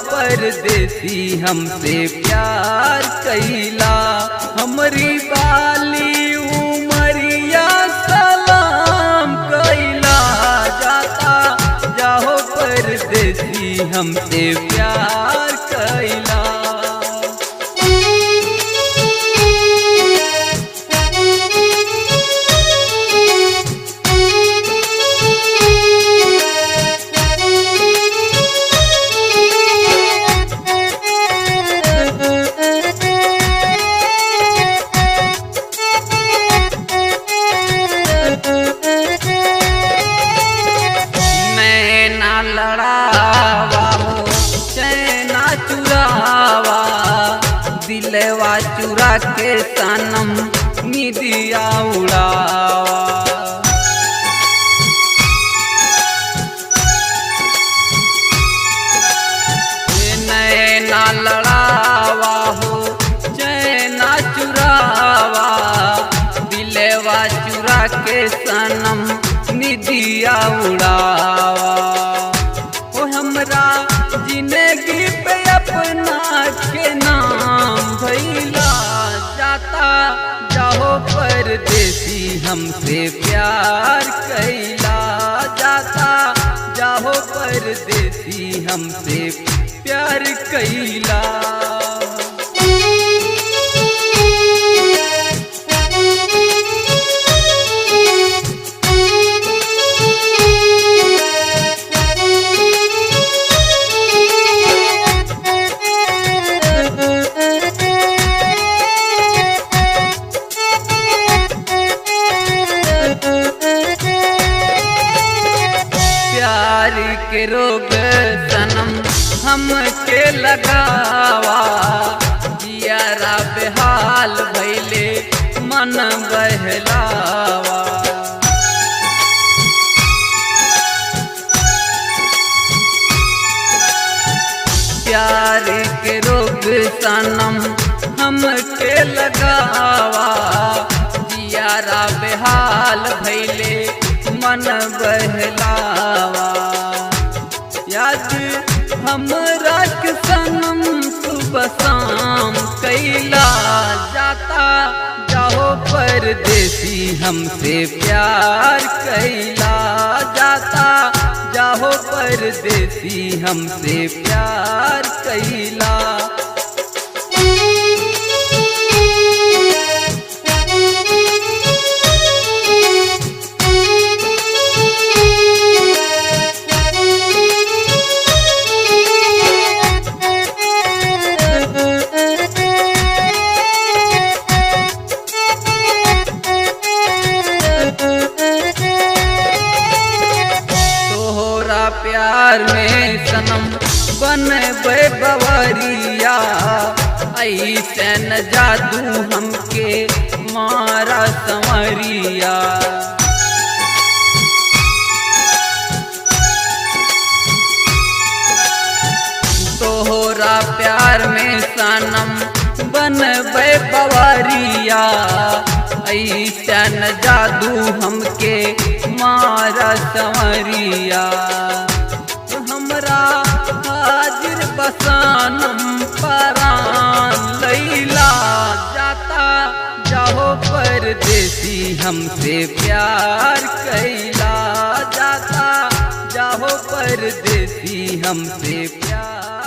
परदेसी हमसे प्यार कैला। हमरी बाली उमरिया सलाम कैला, जाता जाहो परदेसी हमसे प्यार कैला। लड़ावा हो चैना चुरावा, दिलवा चुरा के सनम निदिया उड़ावा। नैना लड़ावा हो चैना चुरावा, दिलवा चुरा के सनम निदिया उड़ावा। हमरा जिंदगी पे अपना के नाम भैला, जाता जाहो परदेसी हमसे प्यार कैला। जाता जाहो परदेसी हमसे प्यार कैला। प्यार के रोग सनम हमके लगावा, जियारा बेहाल भैले मन बहलावा। प्यार के रोग सनम हमके लगावा, जियारा बेहाल भैले मन बहलावा। याद हमरा के सनम सुबह शाम कैला, जाता जाहो परदेसी हमसे प्यार कैला। जाता जाहो परदेसी हमसे प्यार कैला। प्यार में सनम बन बवरिया, ऐसन जादू हमके मारा संवरिया। तोहरा प्यार में सनम बन बवरिया, ऐसन जादू हमके मारा संवरिया। हमरा हाजिर बसानम परान लैला, जाता जाहो परदेसी हमसे प्यार कैला। जाता जाहो परदेसी हमसे प्यार।